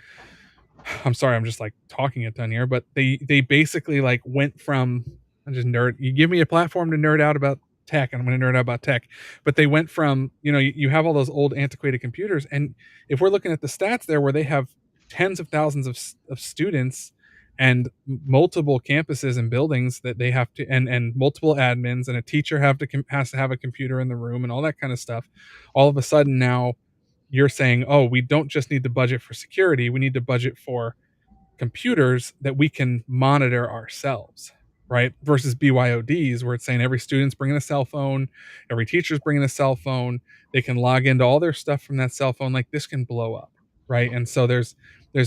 I'm sorry, I'm just like talking a ton here, but they basically like went from, I just nerd. You give me a platform to nerd out about tech, and I'm going to nerd out about tech. But they went from, you have all those old antiquated computers, and if we're looking at the stats there, where they have tens of thousands of students and multiple campuses and buildings that they have to, and multiple admins, and a teacher has to have a computer in the room and all that kind of stuff. All of a sudden now you're saying, oh, we don't just need to budget for security, we need to budget for computers that we can monitor ourselves, right? Versus BYODs, where it's saying every student's bringing a cell phone, every teacher's bringing a cell phone, they can log into all their stuff from that cell phone. Like this can blow up, right? And so there's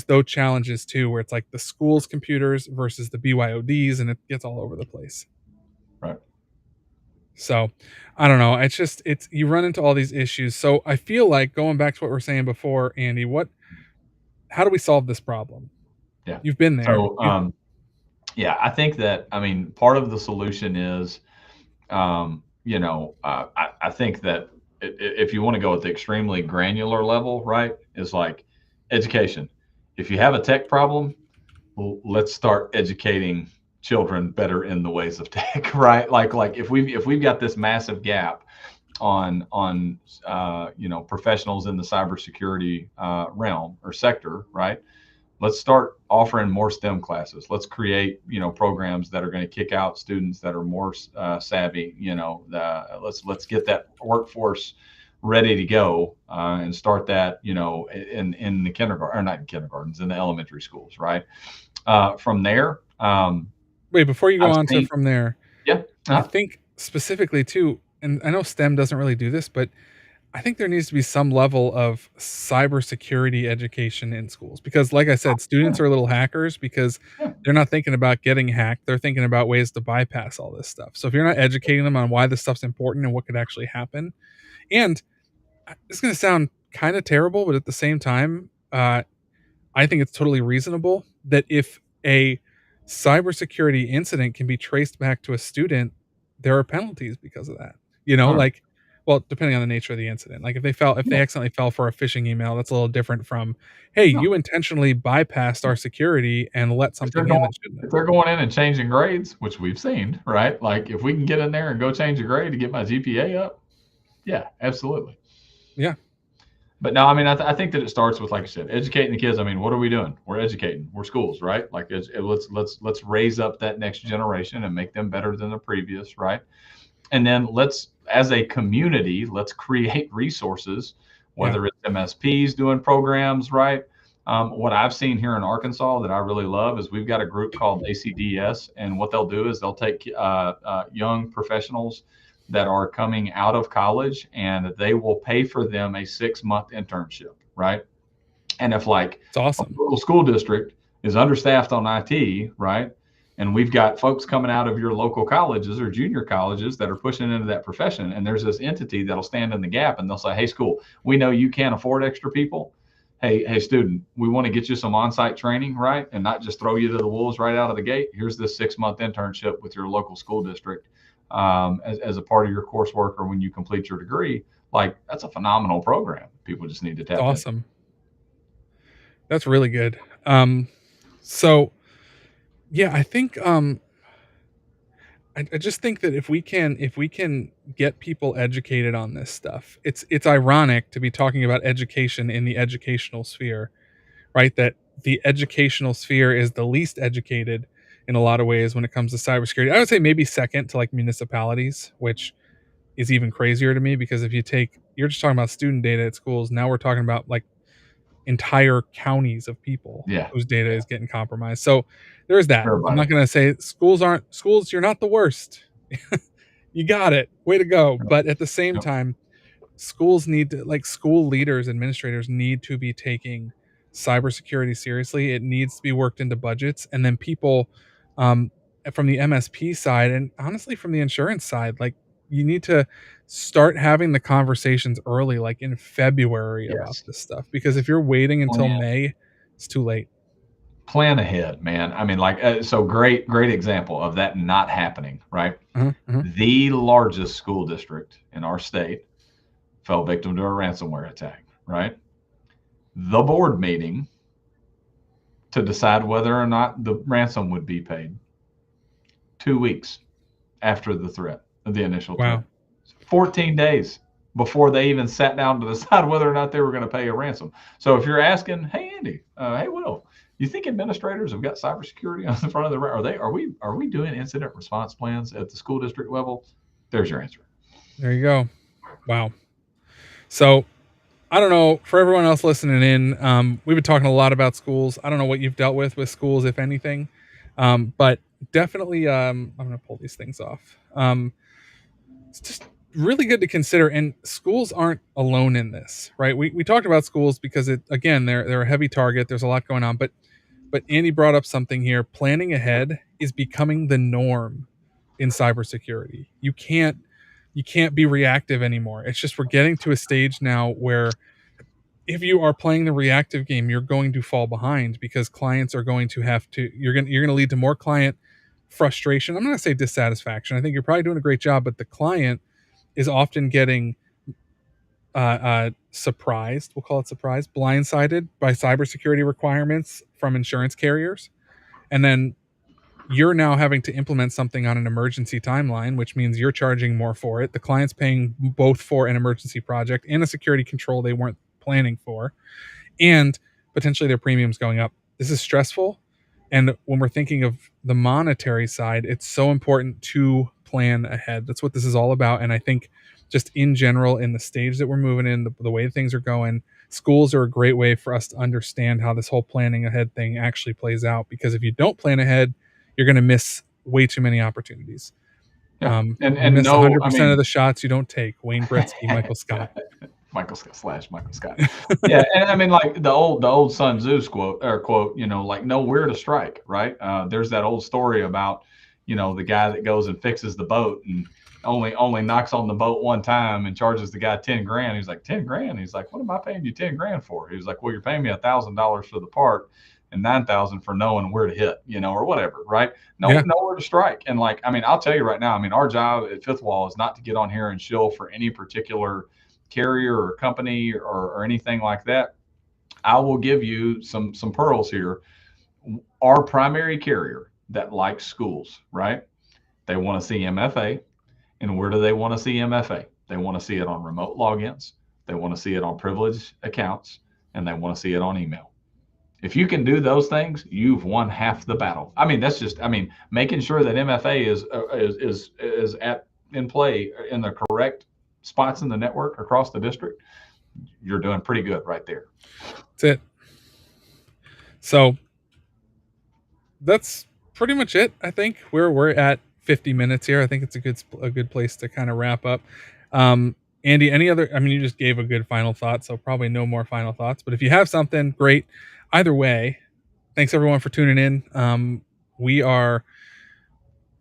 those challenges too, where it's like the school's computers versus the BYODs, and it gets all over the place. Right. So, I don't know. It's you run into all these issues. So I feel like going back to what we are saying before, Andy, how do we solve this problem? Yeah. You've been there. So, yeah, I think that, I mean, part of the solution is, I think that if you want to go at the extremely granular level, right, is like education. If you have a tech problem, well, let's start educating children better in the ways of tech, right? Like if we've got this massive gap on professionals in the cybersecurity realm or sector, right? Let's start offering more STEM classes. Let's create, programs that are going to kick out students that are more savvy. Let's get that workforce ready to go and start that, in the kindergarten, or not in kindergartens, in the elementary schools, right? From there, Wait, before you go I've on to seen, from there, yeah, I uh, think specifically too, and I know STEM doesn't really do this, but I think there needs to be some level of cybersecurity education in schools because, like I said, students yeah, are little hackers because yeah, they're not thinking about getting hacked. They're thinking about ways to bypass all this stuff. So if you're not educating them on why this stuff's important and what could actually happen, and it's going to sound kind of terrible, but at the same time, I think it's totally reasonable that if a cybersecurity incident can be traced back to a student, there are penalties because of that. all right, Like, well, depending on the nature of the incident. Like if yeah, they accidentally fell for a phishing email, that's a little different from, hey, no, you intentionally bypassed yeah. our security and let If they're something going in that shouldn't if have. they're going in and changing grades, which we've seen, right? Like if we can get in there and go change a grade to get my GPA up, yeah, absolutely. Yeah, But no, I mean, I think that it starts with, like I said, educating the kids. I mean, what are we doing? We're educating. We're schools, right? Like, let's raise up that next generation and make them better than the previous, right? And then let's, as a community, let's create resources, yeah, whether it's MSPs doing programs, right? What I've seen here in Arkansas that I really love is we've got a group called ACDS, and what they'll do is they'll take young professionals that are coming out of college, and they will pay for them a 6 month internship, right? And if like it's a awesome. local school district is understaffed on IT, right? And we've got folks coming out of your local colleges or junior colleges that are pushing into that profession. And there's this entity that'll stand in the gap and they'll say, hey, school, we know you can't afford extra people. Hey, student, we want to get you some on-site training, right? And not just throw you to the wolves right out of the gate. Here's this 6 month internship with your local school district as a part of your coursework or when you complete your degree. Like, that's a phenomenal program. People just need to It's tap in. awesome. That's really good. So yeah, I think I just think that if we can get people educated on this stuff, it's ironic to be talking about education in the educational sphere, right? That the educational sphere is the least educated in a lot of ways when it comes to cybersecurity. I would say maybe second to like municipalities, which is even crazier to me because if you take you're just talking about student data at schools, now we're talking about like entire counties of people Yeah. whose data Yeah. is getting compromised. So there's that. I'm Everybody. not going to say schools, you're not the worst. You got it. Way to go. Yep. But at the same Yep. time, schools need to like school leaders, administrators need to be taking cybersecurity seriously. It needs to be worked into budgets. And then people um, from the MSP side and honestly from the insurance side, like you need to start having the conversations early, like in February about Yes. this stuff. Because if you're waiting until Plan May, it's too late. plan ahead, man. I mean, like, so great example of that not happening, right? Uh-huh, uh-huh. The largest school district in our state fell victim to a ransomware attack, right? The board meeting to decide whether or not the ransom would be paid 2 weeks after the initial threat. Wow. 14 days before they even sat down to decide whether or not they were going to pay a ransom. So if you're asking, hey Andy, hey Will, you think administrators have got cybersecurity on the front of the are we doing incident response plans at the school district level? There's your answer. There you go. Wow. So I don't know. For everyone else listening in, we've been talking a lot about schools. I don't know what you've dealt with schools, if anything, but definitely, I'm going to pull these things off. It's just really good to consider. And schools aren't alone in this, right? We talked about schools because they're a heavy target. There's a lot going on, but Andy brought up something here. Planning ahead is becoming the norm in cybersecurity. You can't. you can't be reactive anymore. It's just we're getting to a stage now where if you are playing the reactive game, you're going to fall behind because clients are going to have to you're going to lead to more client frustration. I'm not going to say dissatisfaction. I think you're probably doing a great job, but the client is often getting surprised. We'll call it surprised, blindsided by cybersecurity requirements from insurance carriers, and then you're now having to implement something on an emergency timeline, which means you're charging more for it. The client's paying both for an emergency project and a security control they weren't planning for, and potentially their premiums going up. This is stressful. And when we're thinking of the monetary side, it's so important to plan ahead. That's what this is all about. And I think just in general, in the stage that we're moving in, the way things are going, schools are a great way for us to understand how this whole planning ahead thing actually plays out. Because if you don't plan ahead, you're going to miss way too many opportunities. Yeah, You and miss no, I 100% of mean, the shots you don't take. Wayne Gretzky, Michael Scott. Michael Scott slash Michael Scott. Yeah, and I mean, like the old Sun Tzu's quote, like know where to strike, right? There's that old story about, the guy that goes and fixes the boat and only knocks on the boat one time and charges the guy 10 grand. He's like, 10 grand. He's like, what am I paying you 10 grand for? He was like, well, you're paying me $1,000 for the part and 9,000 for knowing where to hit, or whatever, right? Yeah. Know where to strike. And like, I mean, I'll tell you right now, I mean, our job at Fifth Wall is not to get on here and shill for any particular carrier or company or anything like that. I will give you some pearls here. Our primary carrier that likes schools, right? They want to see MFA. And where do they want to see MFA? They want to see it on remote logins. They want to see it on privileged accounts, and they want to see it on email. If you can do those things, you've won half the battle. I mean, that's just, I mean, making sure that MFA is at in play in the correct spots in the network across the district. You're doing pretty good right there. That's it. So that's pretty much it. I think we're at 50 minutes here. I think it's a good place to kind of wrap up. Andy, any other? I mean, you just gave a good final thought, so probably no more final thoughts. But if you have something, great. Either way, thanks everyone for tuning in. We are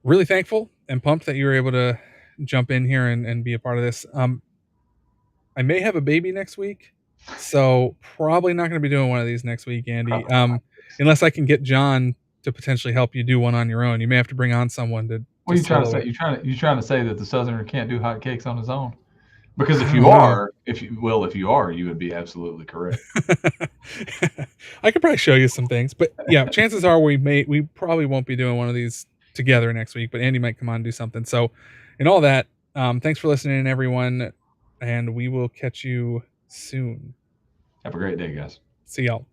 really thankful and pumped that you were able to jump in here and be a part of this. I may have a baby next week, so probably not going to be doing one of these next week, Andy. Unless I can get John to potentially help you do one on your own. You may have to bring on someone to What are you trying to solo say? it. You trying to say that the Southerner can't do hot cakes on his own? Because I don't know. if you are, you would be absolutely correct. I could probably show you some things, but yeah, chances are we probably won't be doing one of these together next week. But Andy might come on and do something. So, in all that, thanks for listening, everyone, and we will catch you soon. Have a great day, guys. See y'all.